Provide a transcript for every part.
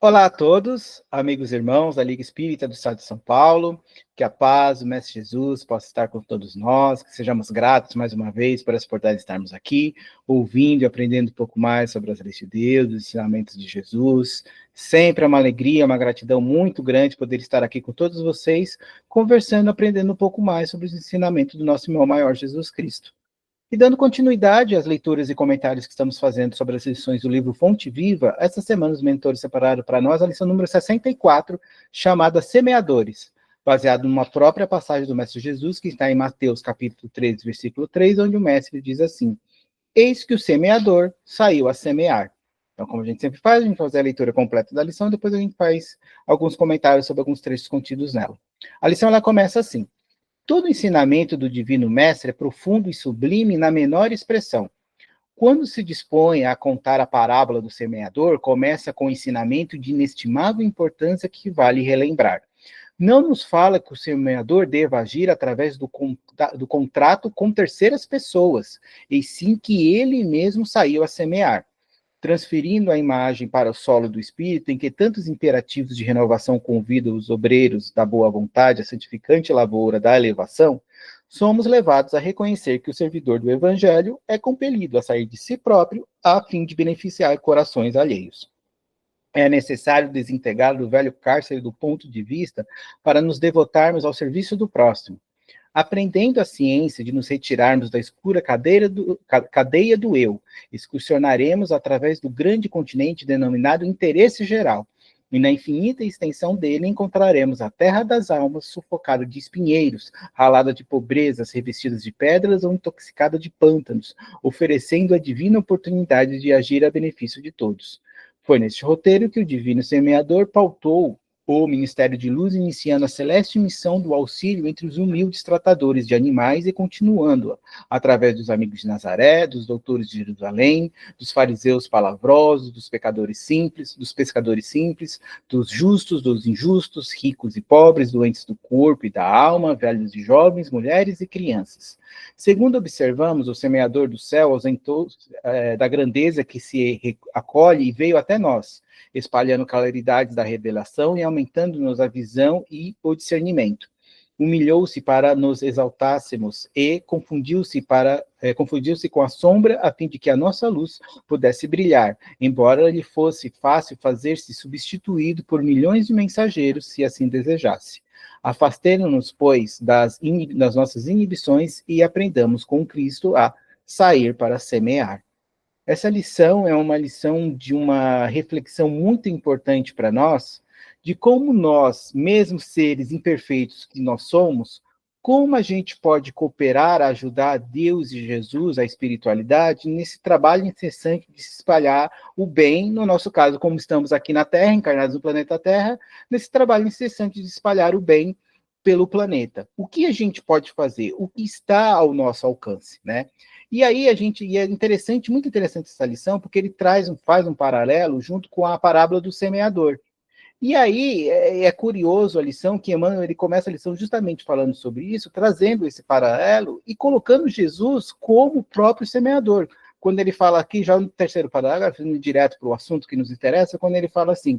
Olá a todos, amigos e irmãos da Liga Espírita do Estado de São Paulo, que a paz do Mestre Jesus possa estar com todos nós, que sejamos gratos mais uma vez por essa oportunidade de estarmos aqui, ouvindo e aprendendo um pouco mais sobre as leis de Deus, os ensinamentos de Jesus. Sempre é uma alegria, uma gratidão muito grande poder estar aqui com todos vocês, conversando, aprendendo um pouco mais sobre os ensinamentos do nosso irmão maior Jesus Cristo. E dando continuidade às leituras e comentários que estamos fazendo sobre as lições do livro Fonte Viva, essa semana os mentores separaram para nós a lição número 64, chamada Semeadores, baseado numa própria passagem do Mestre Jesus, que está em Mateus capítulo 13, versículo 3, onde o Mestre diz assim: Eis que o semeador saiu a semear. Então, como a gente sempre faz, a gente vai fazer a leitura completa da lição, depois a gente faz alguns comentários sobre alguns trechos contidos nela. A lição ela começa assim: Todo ensinamento do Divino Mestre é profundo e sublime na menor expressão. Quando se dispõe a contar a parábola do semeador, começa com um ensinamento de inestimável importância que vale relembrar. Não nos fala que o semeador deva agir através do contrato com terceiras pessoas, e sim que ele mesmo saiu a semear. Transferindo a imagem para o solo do espírito, em que tantos imperativos de renovação convidam os obreiros da boa vontade à santificante lavoura da elevação, somos levados a reconhecer que o servidor do evangelho é compelido a sair de si próprio a fim de beneficiar corações alheios. É necessário desintegrar do velho cárcere do ponto de vista para nos devotarmos ao serviço do próximo. Aprendendo a ciência de nos retirarmos da escura cadeia do eu, excursionaremos através do grande continente denominado interesse geral, e na infinita extensão dele encontraremos a terra das almas sufocada de espinheiros, ralada de pobrezas, revestidas de pedras ou intoxicada de pântanos, oferecendo a divina oportunidade de agir a benefício de todos. Foi neste roteiro que o divino semeador pautou o Ministério de Luz, iniciando a celeste missão do auxílio entre os humildes tratadores de animais e continuando-a, através dos amigos de Nazaré, dos doutores de Jerusalém, dos fariseus palavrosos, dos pecadores simples, dos pescadores simples, dos justos, dos injustos, ricos e pobres, doentes do corpo e da alma, velhos e jovens, mulheres e crianças. Segundo observamos, o semeador do céu ausentou da grandeza que se acolhe e veio até nós, espalhando claridades da revelação e aumentando-nos a visão e o discernimento. Humilhou-se para nos exaltássemos e confundiu-se com a sombra a fim de que a nossa luz pudesse brilhar, embora lhe fosse fácil fazer-se substituído por milhões de mensageiros, se assim desejasse. Afastemo-nos, pois, das nossas inibições e aprendamos com Cristo a sair para semear. Essa lição é uma lição de uma reflexão muito importante para nós, de como nós, mesmo seres imperfeitos que nós somos, como a gente pode cooperar, ajudar Deus e Jesus, a espiritualidade, nesse trabalho incessante de se espalhar o bem, no nosso caso, como estamos aqui na Terra, encarnados no planeta Terra, nesse trabalho incessante de espalhar o bem pelo planeta. O que a gente pode fazer? O que está ao nosso alcance, né? E aí é interessante, muito interessante essa lição, porque ele faz um paralelo junto com a parábola do semeador. E aí é curioso a lição que Emmanuel ele começa a lição justamente falando sobre isso, trazendo esse paralelo e colocando Jesus como o próprio semeador. Quando ele fala aqui, já no terceiro parágrafo, indo direto para o assunto que nos interessa, quando ele fala assim: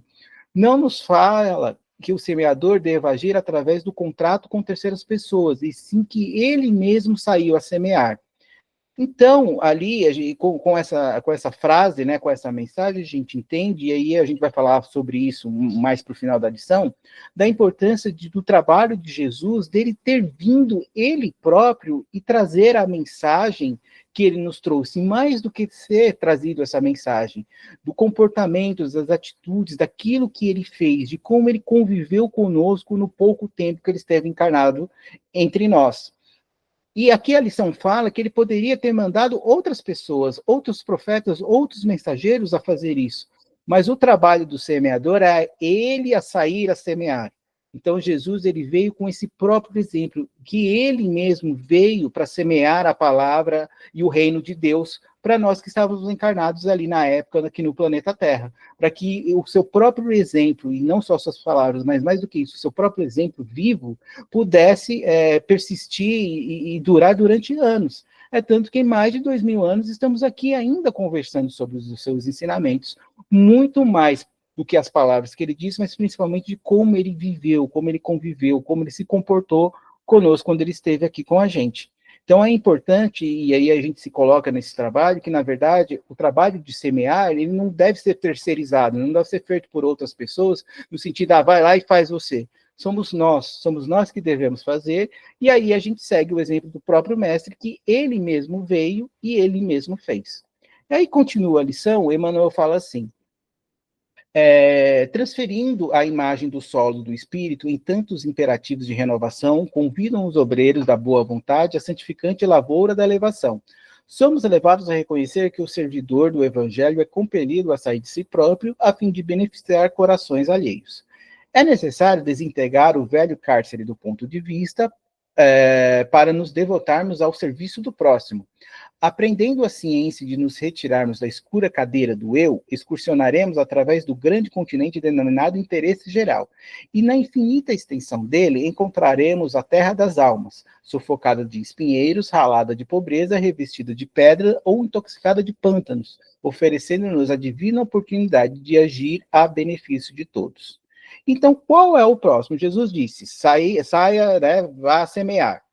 não nos fala que o semeador deva agir através do contrato com terceiras pessoas, e sim que ele mesmo saiu a semear. Então, ali, com essa frase, né, com essa mensagem, a gente entende, e aí a gente vai falar sobre isso mais para o final da lição, da importância do trabalho de Jesus, dele ter vindo ele próprio e trazer a mensagem que ele nos trouxe, mais do que ser trazido essa mensagem, do comportamento, das atitudes, daquilo que ele fez, de como ele conviveu conosco no pouco tempo que ele esteve encarnado entre nós. E aqui a lição fala que ele poderia ter mandado outras pessoas, outros profetas, outros mensageiros a fazer isso. Mas o trabalho do semeador é ele a sair a semear. Então Jesus ele veio com esse próprio exemplo, que ele mesmo veio para semear a palavra e o reino de Deus para nós que estávamos encarnados ali na época aqui no planeta Terra, para que o seu próprio exemplo, e não só suas palavras, mas mais do que isso, o seu próprio exemplo vivo, pudesse persistir e durar durante anos. É tanto que em mais de 2000 anos estamos aqui ainda conversando sobre os seus ensinamentos, muito mais do que as palavras que ele disse, mas principalmente de como ele viveu, como ele conviveu, como ele se comportou conosco quando ele esteve aqui com a gente. Então é importante, e aí a gente se coloca nesse trabalho, que na verdade o trabalho de semear, ele não deve ser terceirizado, não deve ser feito por outras pessoas, no sentido, vai lá e faz você. Somos nós que devemos fazer, e aí a gente segue o exemplo do próprio mestre, que ele mesmo veio e ele mesmo fez. E aí continua a lição, Emmanuel fala assim, transferindo a imagem do solo do espírito em tantos imperativos de renovação, convidam os obreiros da boa vontade à santificante lavoura da elevação. Somos levados a reconhecer que o servidor do evangelho é compelido a sair de si próprio a fim de beneficiar corações alheios. É necessário desintegrar o velho cárcere do ponto de vista para nos devotarmos ao serviço do próximo. Aprendendo a ciência de nos retirarmos da escura cadeira do eu, excursionaremos através do grande continente denominado interesse geral. E na infinita extensão dele, encontraremos a terra das almas, sufocada de espinheiros, ralada de pobreza, revestida de pedra ou intoxicada de pântanos, oferecendo-nos a divina oportunidade de agir a benefício de todos. Então, qual é o próximo? Jesus disse, saia, né, vá semear.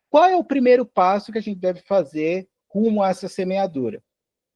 Qual é o primeiro passo que a gente deve fazer rumo a essa semeadura?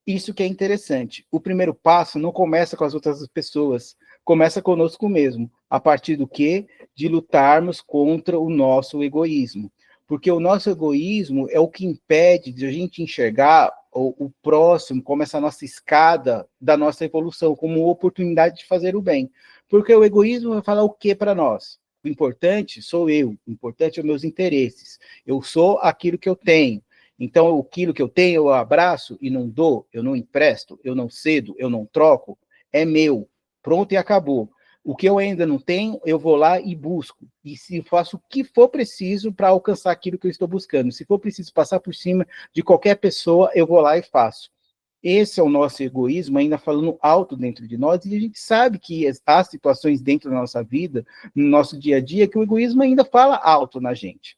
Isso que é interessante. O primeiro passo não começa com as outras pessoas, começa conosco mesmo. A partir do quê? De lutarmos contra o nosso egoísmo. Porque o nosso egoísmo é o que impede de a gente enxergar o próximo como essa nossa escada da nossa evolução, como oportunidade de fazer o bem. Porque o egoísmo vai falar o que para nós? O importante sou eu, o importante são meus interesses. Eu sou aquilo que eu tenho. Então, aquilo que eu tenho, eu abraço e não dou, eu não empresto, eu não cedo, eu não troco, é meu. Pronto e acabou. O que eu ainda não tenho, eu vou lá e busco. E se faço o que for preciso para alcançar aquilo que eu estou buscando. Se for preciso passar por cima de qualquer pessoa, eu vou lá e faço. Esse é o nosso egoísmo, ainda falando alto dentro de nós, e a gente sabe que há situações dentro da nossa vida, no nosso dia a dia, que o egoísmo ainda fala alto na gente.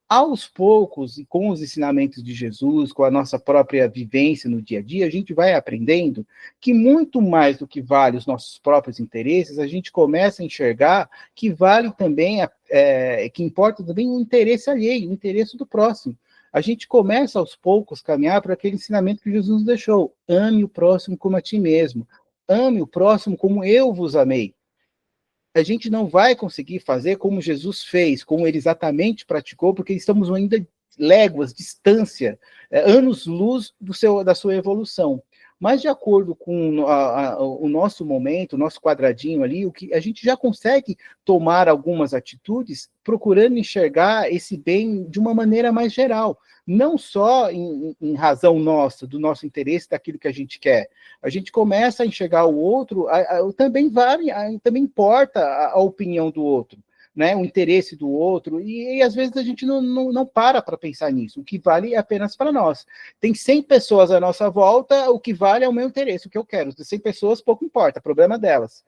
Aos poucos, e com os ensinamentos de Jesus, com a nossa própria vivência no dia a dia, a gente vai aprendendo que muito mais do que vale os nossos próprios interesses, a gente começa a enxergar que vale também, que importa também o interesse alheio, o interesse do próximo. A gente começa aos poucos a caminhar para aquele ensinamento que Jesus nos deixou. Ame o próximo como a ti mesmo. Ame o próximo como eu vos amei. A gente não vai conseguir fazer como Jesus fez, como ele exatamente praticou, porque estamos ainda léguas, distância, anos-luz da sua evolução. Mas de acordo com o nosso momento, o nosso quadradinho ali, o que a gente já consegue tomar algumas atitudes procurando enxergar esse bem de uma maneira mais geral, não só em razão nossa, do nosso interesse, daquilo que a gente quer. A gente começa a enxergar o outro, também vale, também importa a opinião do outro, né, o interesse do outro, e às vezes a gente não para pensar nisso, o que vale é apenas para nós. Tem 100 pessoas à nossa volta, o que vale é o meu interesse, o que eu quero. 100 pessoas, pouco importa, problema delas.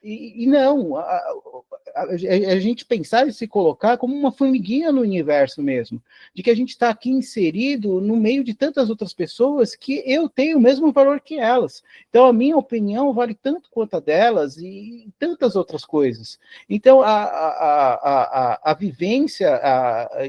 E não, a gente pensar e se colocar como uma formiguinha no universo mesmo, de que a gente está aqui inserido no meio de tantas outras pessoas que eu tenho o mesmo valor que elas. Então, a minha opinião vale tanto quanto a delas e tantas outras coisas. Então, a vivência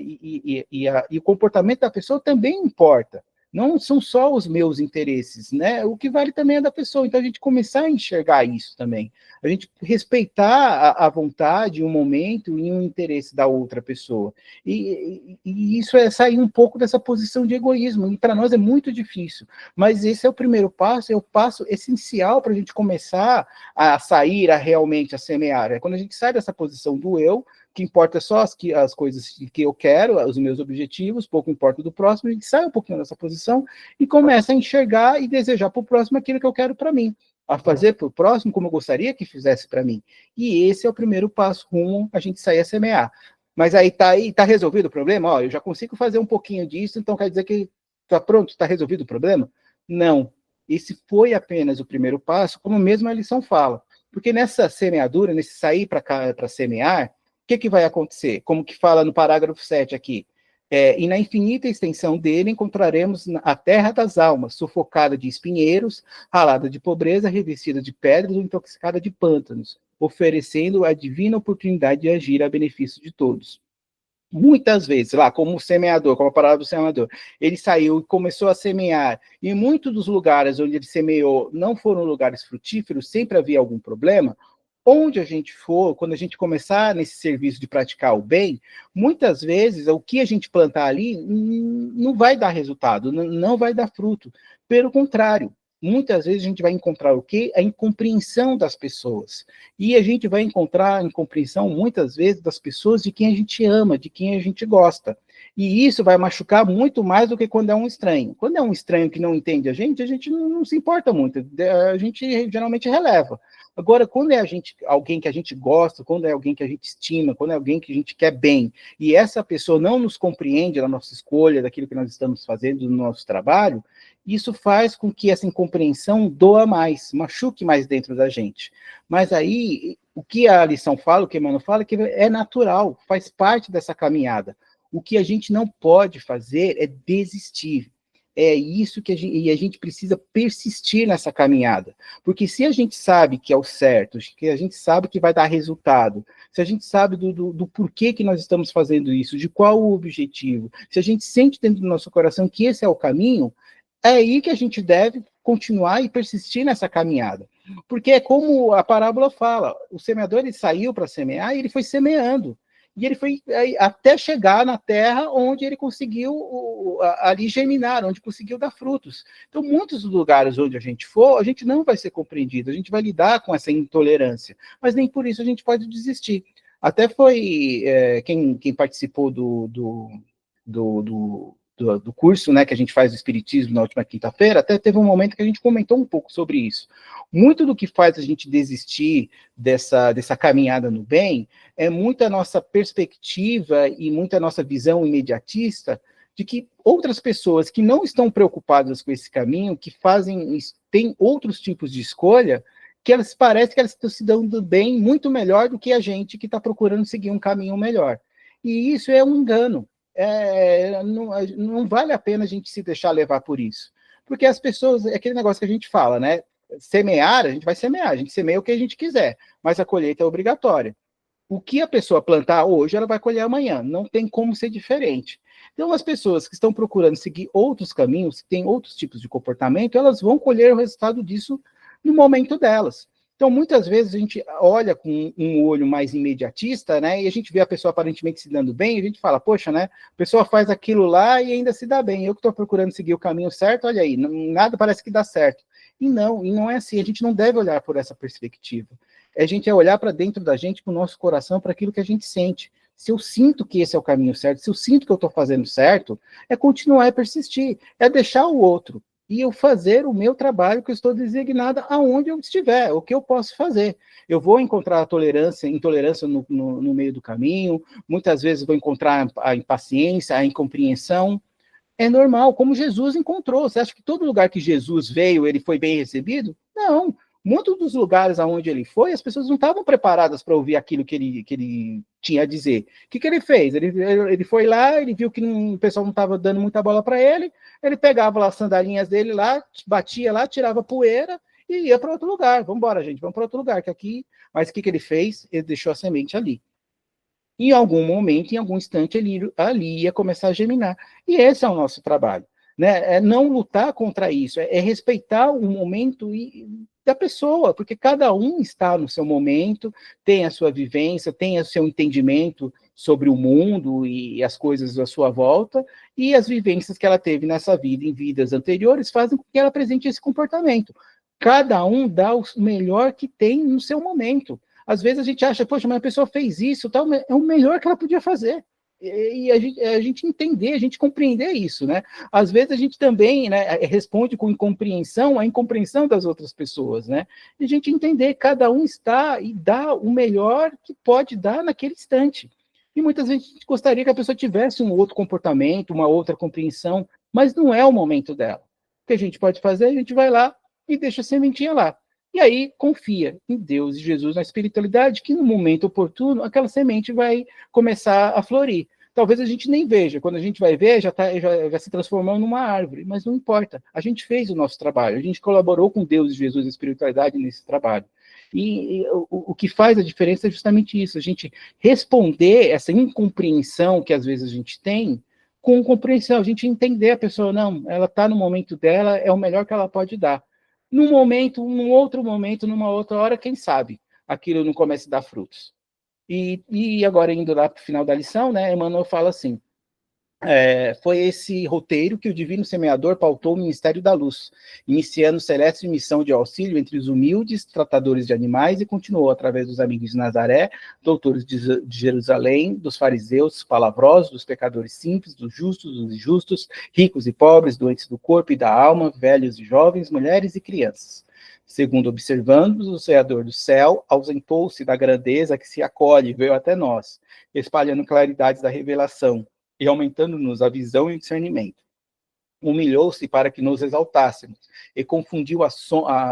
e o comportamento da pessoa também importa. Não são só os meus interesses, né? O que vale também é da pessoa. Então, a gente começar a enxergar isso também. A gente respeitar a vontade, o momento e o interesse da outra pessoa. E isso é sair um pouco dessa posição de egoísmo. E para nós é muito difícil. Mas esse é o primeiro passo, é o passo essencial para a gente começar a sair realmente a semear. É quando a gente sai dessa posição do eu, que importa só as coisas que eu quero, os meus objetivos, pouco importa do próximo, a gente sai um pouquinho dessa posição e começa a enxergar e desejar para o próximo aquilo que eu quero para mim, a fazer para o próximo como eu gostaria que fizesse para mim. E esse é o primeiro passo rumo a gente sair a semear. Mas aí tá resolvido o problema? Ó, eu já consigo fazer um pouquinho disso, então quer dizer que está pronto, está resolvido o problema? Não. Esse foi apenas o primeiro passo, como mesmo a lição fala. Porque nessa semeadura, nesse sair para semear, o que vai acontecer? Como que fala no parágrafo 7 aqui? E na infinita extensão dele encontraremos a terra das almas, sufocada de espinheiros, ralada de pobreza, revestida de pedras ou intoxicada de pântanos, oferecendo a divina oportunidade de agir a benefício de todos. Muitas vezes, lá, como o semeador, como a palavra do semeador, ele saiu e começou a semear, e em muitos dos lugares onde ele semeou não foram lugares frutíferos, sempre havia algum problema. Onde a gente for, quando a gente começar nesse serviço de praticar o bem, muitas vezes o que a gente plantar ali não vai dar resultado, não vai dar fruto. Pelo contrário, muitas vezes a gente vai encontrar o quê? A incompreensão das pessoas. E a gente vai encontrar a incompreensão, muitas vezes, das pessoas de quem a gente ama, de quem a gente gosta. E isso vai machucar muito mais do que quando é um estranho. Quando é um estranho que não entende a gente não se importa muito, a gente geralmente releva. Agora, quando é alguém que a gente gosta, quando é alguém que a gente estima, quando é alguém que a gente quer bem, e essa pessoa não nos compreende da nossa escolha, daquilo que nós estamos fazendo no nosso trabalho, isso faz com que essa incompreensão doa mais, machuque mais dentro da gente. Mas aí, o que a lição fala, o que Emmanuel fala, é que é natural, faz parte dessa caminhada. O que a gente não pode fazer é desistir. É isso que a gente precisa persistir nessa caminhada. Porque se a gente sabe que é o certo, que a gente sabe que vai dar resultado, se a gente sabe do porquê que nós estamos fazendo isso, de qual o objetivo, se a gente sente dentro do nosso coração que esse é o caminho, é aí que a gente deve continuar e persistir nessa caminhada. Porque é como a parábola fala, o semeador ele saiu para semear e ele foi semeando. E ele foi até chegar na terra onde ele conseguiu ali germinar, onde conseguiu dar frutos. Então, muitos lugares onde a gente for, a gente não vai ser compreendido, a gente vai lidar com essa intolerância, mas nem por isso a gente pode desistir. Até foi quem participou do curso, né, que a gente faz do Espiritismo na última quinta-feira, até teve um momento que a gente comentou um pouco sobre isso. Muito do que faz a gente desistir dessa caminhada no bem é muita nossa perspectiva e muita nossa visão imediatista de que outras pessoas que não estão preocupadas com esse caminho, que têm outros tipos de escolha, que elas parecem que elas estão se dando bem muito melhor do que a gente que está procurando seguir um caminho melhor. E isso é um engano. Não vale a pena a gente se deixar levar por isso. Porque as pessoas, é aquele negócio que a gente fala, né? Semear, a gente vai semear, a gente semeia o que a gente quiser, mas a colheita é obrigatória. O que a pessoa plantar hoje, ela vai colher amanhã, não tem como ser diferente. Então, as pessoas que estão procurando seguir outros caminhos, que têm outros tipos de comportamento, elas vão colher o resultado disso no momento delas. Então, muitas vezes a gente olha com um olho mais imediatista, né, e a gente vê a pessoa aparentemente se dando bem, e a gente fala, poxa, né, a pessoa faz aquilo lá e ainda se dá bem, eu que estou procurando seguir o caminho certo, olha aí, nada parece que dá certo. E não é assim, a gente não deve olhar por essa perspectiva. A gente é olhar para dentro da gente, para o nosso coração, para aquilo que a gente sente. Se eu sinto que esse é o caminho certo, se eu sinto que eu estou fazendo certo, é continuar e persistir, é deixar o outro e eu fazer o meu trabalho que eu estou designada aonde eu estiver, o que eu posso fazer. Eu vou encontrar a intolerância no meio do caminho, muitas vezes vou encontrar a impaciência, a incompreensão. É normal, como Jesus encontrou. Você acha que todo lugar que Jesus veio, ele foi bem recebido? Não. Muitos dos lugares aonde ele foi, as pessoas não estavam preparadas para ouvir aquilo que ele tinha a dizer. O que ele fez? Ele foi lá, ele viu que o pessoal não estava dando muita bola para ele pegava lá as sandalinhas dele lá, batia lá, tirava poeira e ia para outro lugar. Vamos embora, gente, vamos para outro lugar, que aqui... Mas o que ele fez? Ele deixou a semente ali. Em algum momento, em algum instante, ali ia começar a germinar. E esse é o nosso trabalho. Né? É não lutar contra isso, é respeitar o momento da pessoa, porque cada um está no seu momento, tem a sua vivência, tem o seu entendimento sobre o mundo e as coisas à sua volta, e as vivências que ela teve nessa vida, em vidas anteriores, fazem com que ela apresente esse comportamento. Cada um dá o melhor que tem no seu momento. Às vezes a gente acha, poxa, mas a pessoa fez isso, tal, é o melhor que ela podia fazer. E a gente entender, a gente compreender isso, né? Às vezes a gente também, né, responde com incompreensão, a incompreensão das outras pessoas, né? E a gente entender, cada um está e dá o melhor que pode dar naquele instante. E muitas vezes a gente gostaria que a pessoa tivesse um outro comportamento, uma outra compreensão, mas não é o momento dela. O que a gente pode fazer, a gente vai lá e deixa a sementinha lá. E aí confia em Deus e Jesus, na espiritualidade, que no momento oportuno aquela semente vai começar a florir. talvez a gente nem veja. Quando a gente vai ver, já se transformou numa árvore, mas não importa. A gente fez o nosso trabalho, a gente colaborou com Deus, Jesus e a espiritualidade nesse trabalho. E o que faz a diferença é justamente isso, a gente responder essa incompreensão que às vezes a gente tem com compreensão, a gente entender a pessoa, não, ela está no momento dela, é o melhor que ela pode dar. Num outro momento, numa outra hora, quem sabe aquilo não comece a dar frutos. E agora, indo lá para o final da lição, né, Emmanuel fala assim, foi esse roteiro que o Divino Semeador pautou o Ministério da Luz, iniciando celeste missão de auxílio entre os humildes tratadores de animais e continuou através dos amigos de Nazaré, doutores de Jerusalém, dos fariseus palavrosos, dos pecadores simples, dos justos, dos injustos, ricos e pobres, doentes do corpo e da alma, velhos e jovens, mulheres e crianças. Segundo observamos, o Criador do céu ausentou-se da grandeza que se acolhe, veio até nós, espalhando claridades da revelação, e aumentando-nos a visão e o discernimento. Humilhou-se para que nos exaltássemos, e confundiu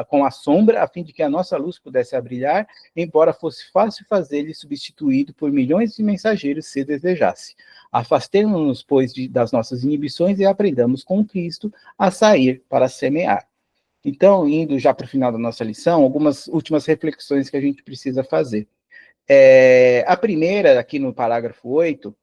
com a sombra, a fim de que a nossa luz pudesse brilhar, embora fosse fácil fazer-lhe substituído por milhões de mensageiros, se desejasse. Afastemo-nos, pois, das nossas inibições e aprendamos com Cristo a sair para semear. Então, indo já para o final da nossa lição, algumas últimas reflexões que a gente precisa fazer. A primeira, aqui no parágrafo 8,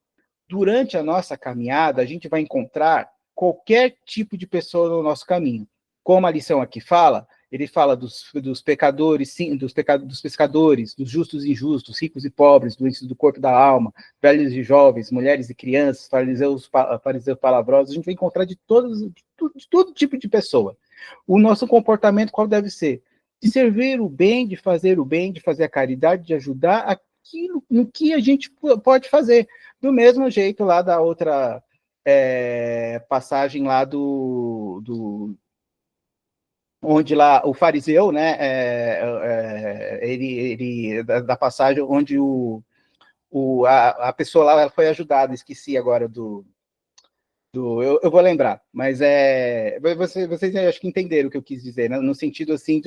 durante a nossa caminhada, a gente vai encontrar qualquer tipo de pessoa no nosso caminho. Como a lição aqui fala, ele fala dos pecadores, sim, dos pescadores, dos justos e injustos, ricos e pobres, doentes do corpo e da alma, velhos e jovens, mulheres e crianças, fariseus palavrosos. A gente vai encontrar de todo tipo de pessoa. O nosso comportamento qual deve ser? De servir o bem, de fazer a caridade, de ajudar aquilo no que a gente pode fazer. Do mesmo jeito lá da outra passagem lá onde lá o fariseu, né, da passagem onde a pessoa lá ela foi ajudada, esqueci agora eu vou lembrar, mas vocês acho que entenderam o que eu quis dizer, né? No sentido assim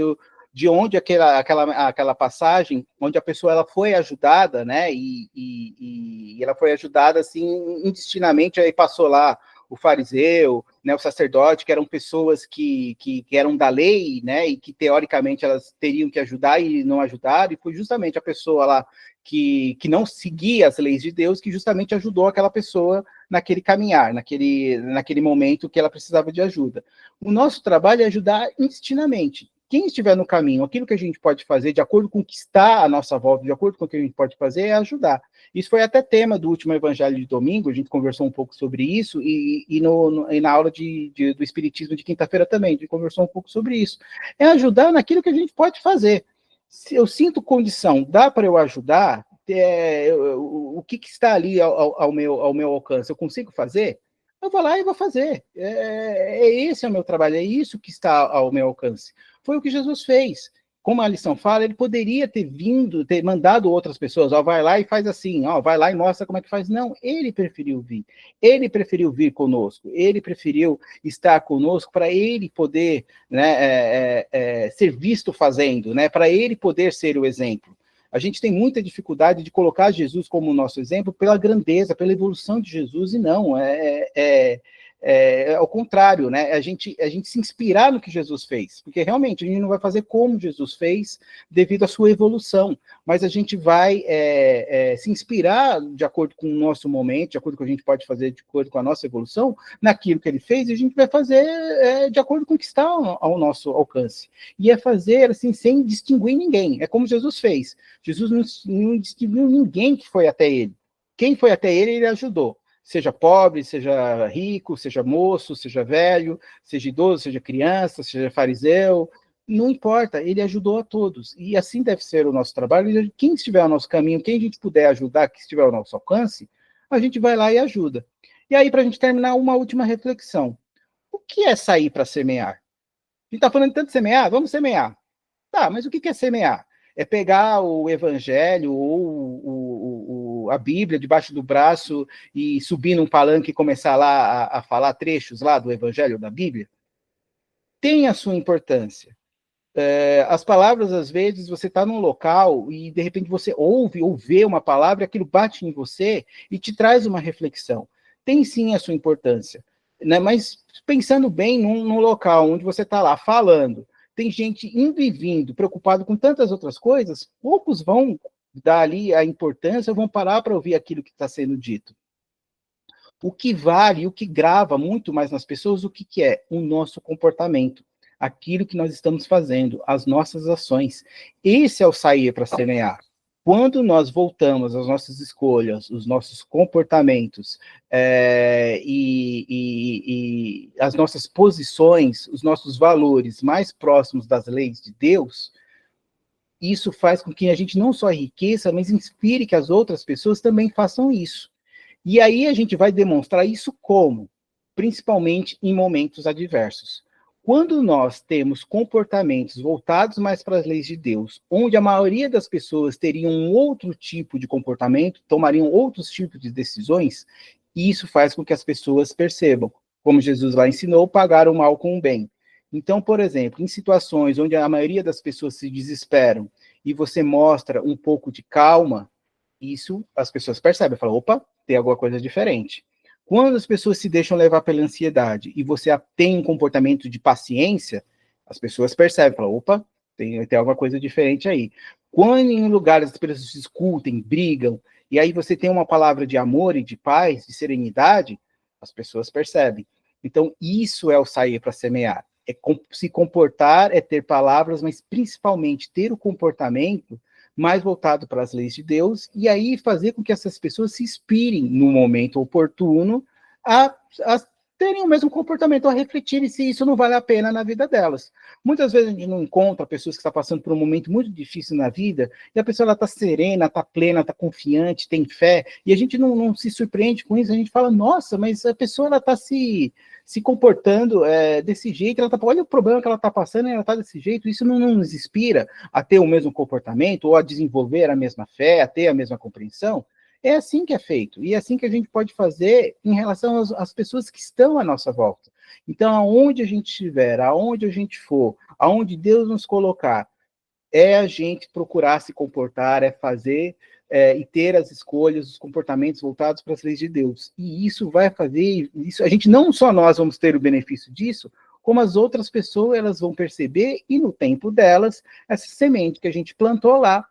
de onde aquela passagem, onde a pessoa ela foi ajudada, né? E ela foi ajudada assim indistintamente, aí passou lá o fariseu, né, o sacerdote, que eram pessoas que eram da lei, né, e que teoricamente elas teriam que ajudar e não ajudaram, e foi justamente a pessoa lá que não seguia as leis de Deus que justamente ajudou aquela pessoa naquele caminhar, naquele momento que ela precisava de ajuda. O nosso trabalho é ajudar indistintamente. Quem estiver no caminho, aquilo que a gente pode fazer, de acordo com o que está à nossa volta, de acordo com o que a gente pode fazer, é ajudar. Isso foi até tema do último Evangelho de domingo, a gente conversou um pouco sobre isso, e na aula do Espiritismo de quinta-feira também, a gente conversou um pouco sobre isso. É ajudar naquilo que a gente pode fazer. Se eu sinto condição, dá para eu ajudar, o que está ali ao meu alcance, eu consigo fazer? Eu vou lá e vou fazer. Esse é o meu trabalho, é isso que está ao meu alcance. Foi o que Jesus fez. Como a lição fala, ele poderia ter mandado outras pessoas, vai lá e faz assim, vai lá e mostra como é que faz. Não, ele preferiu vir. Ele preferiu vir conosco. Ele preferiu estar conosco para ele poder, né, ser visto fazendo, né, para ele poder ser o exemplo. A gente tem muita dificuldade de colocar Jesus como o nosso exemplo pela grandeza, pela evolução de Jesus, e não, ao contrário, né? A gente se inspirar no que Jesus fez, porque realmente a gente não vai fazer como Jesus fez devido à sua evolução, mas a gente vai se inspirar de acordo com o nosso momento, de acordo com o que a gente pode fazer, de acordo com a nossa evolução, naquilo que ele fez, e a gente vai fazer de acordo com o que está ao nosso alcance. E é fazer assim, sem distinguir ninguém, é como Jesus fez. Jesus não distinguiu ninguém que foi até ele. Quem foi até ele, ele ajudou. Seja pobre, seja rico, seja moço, seja velho, seja idoso, seja criança, seja fariseu, não importa, ele ajudou a todos. E assim deve ser o nosso trabalho. Quem estiver ao nosso caminho, quem a gente puder ajudar, que estiver ao nosso alcance, a gente vai lá e ajuda. E aí, para a gente terminar, uma última reflexão. O que é sair para semear? A gente está falando tanto de semear, vamos semear. Tá, mas o que é semear? É pegar o evangelho ou a Bíblia debaixo do braço e subir num palanque e começar lá a falar trechos lá do evangelho da Bíblia? Tem a sua importância. As palavras, às vezes, você está num local e, de repente, você ouve ou vê uma palavra, aquilo bate em você e te traz uma reflexão. Tem, sim, a sua importância, né? Mas, pensando bem, num local onde você está lá falando, tem gente indo e vindo, preocupado com tantas outras coisas, poucos vão dar ali a importância, vão parar para ouvir aquilo que está sendo dito. O que vale, o que grava muito mais nas pessoas, o que, que é? O nosso comportamento, aquilo que nós estamos fazendo, as nossas ações. Esse é o sair para semear. Quando nós voltamos às nossas escolhas, os nossos comportamentos e as nossas posições, os nossos valores mais próximos das leis de Deus, isso faz com que a gente não só enriqueça, mas inspire que as outras pessoas também façam isso. E aí a gente vai demonstrar isso como? Principalmente em momentos adversos. Quando nós temos comportamentos voltados mais para as leis de Deus, onde a maioria das pessoas teriam um outro tipo de comportamento, tomariam outros tipos de decisões, isso faz com que as pessoas percebam, como Jesus lá ensinou, pagar o mal com o bem. Então, por exemplo, em situações onde a maioria das pessoas se desesperam e você mostra um pouco de calma, isso as pessoas percebem, falam, opa, tem alguma coisa diferente. Quando as pessoas se deixam levar pela ansiedade e você tem um comportamento de paciência, as pessoas percebem, falam, opa, tem alguma coisa diferente aí. Quando em lugares as pessoas discutem, brigam, e aí você tem uma palavra de amor e de paz, de serenidade, as pessoas percebem. Então, isso é o sair para semear. É se comportar, é ter palavras, mas principalmente ter o comportamento mais voltado para as leis de Deus, e aí fazer com que essas pessoas se inspirem no momento oportuno a terem o mesmo comportamento, a refletirem se isso não vale a pena na vida delas. Muitas vezes a gente não encontra pessoas que estão passando por um momento muito difícil na vida, e a pessoa está serena, está plena, está confiante, tem fé, e a gente não se surpreende com isso, a gente fala, nossa, mas a pessoa está se comportando desse jeito, ela olha o problema que ela está passando, e ela está desse jeito, isso não nos inspira a ter o mesmo comportamento, ou a desenvolver a mesma fé, a ter a mesma compreensão. É assim que é feito, e é assim que a gente pode fazer em relação às pessoas que estão à nossa volta. Então, aonde a gente estiver, aonde a gente for, aonde Deus nos colocar, é a gente procurar se comportar, é fazer e ter as escolhas, os comportamentos voltados para as leis de Deus. E isso vai fazer, isso, a gente não só nós vamos ter o benefício disso, como as outras pessoas elas vão perceber, e no tempo delas, essa semente que a gente plantou lá,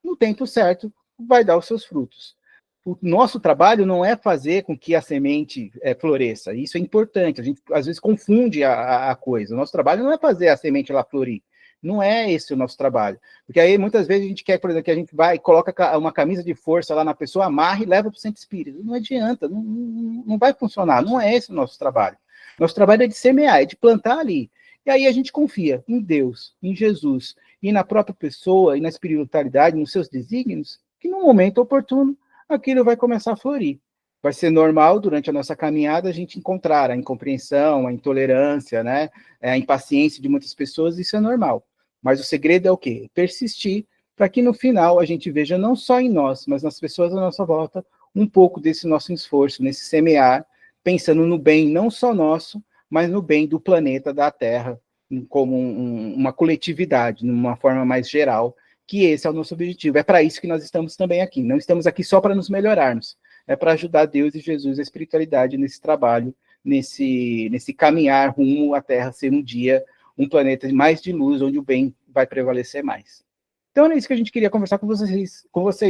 no tempo certo, vai dar os seus frutos. O nosso trabalho não é fazer com que a semente floresça, isso é importante, a gente às vezes confunde a coisa. O nosso trabalho não é fazer a semente lá florir, não é esse o nosso trabalho. Porque aí muitas vezes a gente quer, por exemplo, que a gente vai e coloca uma camisa de força lá na pessoa, amarra e leva para o centro espírita. Não adianta, não vai funcionar, não é esse o nosso trabalho. Nosso trabalho é de semear, é de plantar ali. E aí a gente confia em Deus, em Jesus, e na própria pessoa, e na espiritualidade, nos seus desígnios, que no momento oportuno aquilo vai começar a florir. Vai ser normal, durante a nossa caminhada, a gente encontrar a incompreensão, a intolerância, né, a impaciência de muitas pessoas, isso é normal. Mas o segredo é o quê? Persistir, para que no final a gente veja não só em nós, mas nas pessoas à nossa volta, um pouco desse nosso esforço, nesse semear, pensando no bem não só nosso, mas no bem do planeta, da Terra, como uma coletividade, numa forma mais geral, que esse é o nosso objetivo. É para isso que nós estamos também aqui. Não estamos aqui só para nos melhorarmos, é para ajudar Deus e Jesus, a espiritualidade nesse trabalho, nesse caminhar rumo à Terra ser um dia um planeta mais de luz, onde o bem vai prevalecer mais. Então é isso que a gente queria conversar com vocês.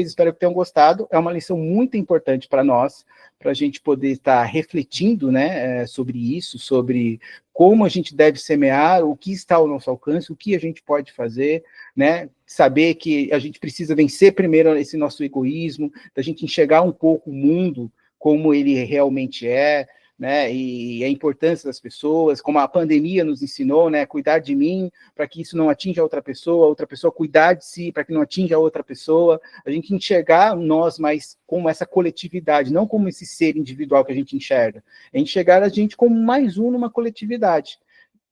Espero que tenham gostado. É uma lição muito importante para nós, para a gente poder estar refletindo, né, sobre isso, sobre como a gente deve semear, o que está ao nosso alcance, o que a gente pode fazer, né, saber que a gente precisa vencer primeiro esse nosso egoísmo, da gente enxergar um pouco o mundo como ele realmente é, né, e a importância das pessoas, como a pandemia nos ensinou, né, cuidar de mim para que isso não atinja a outra pessoa cuidar de si para que não atinja a outra pessoa, a gente enxergar nós mais como essa coletividade, não como esse ser individual que a gente enxerga, é enxergar a gente como mais um numa coletividade,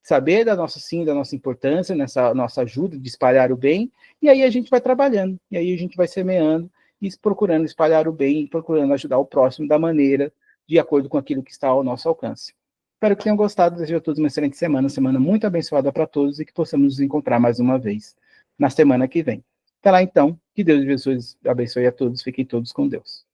saber da nossa sim, da nossa importância, nessa nossa ajuda de espalhar o bem, e aí a gente vai trabalhando, e aí a gente vai semeando, e procurando espalhar o bem, procurando ajudar o próximo da maneira de acordo com aquilo que está ao nosso alcance. Espero que tenham gostado. Desejo a todos uma excelente semana muito abençoada para todos e que possamos nos encontrar mais uma vez na semana que vem. Até lá, então. Que Deus e Jesus abençoe a todos. Fiquem todos com Deus.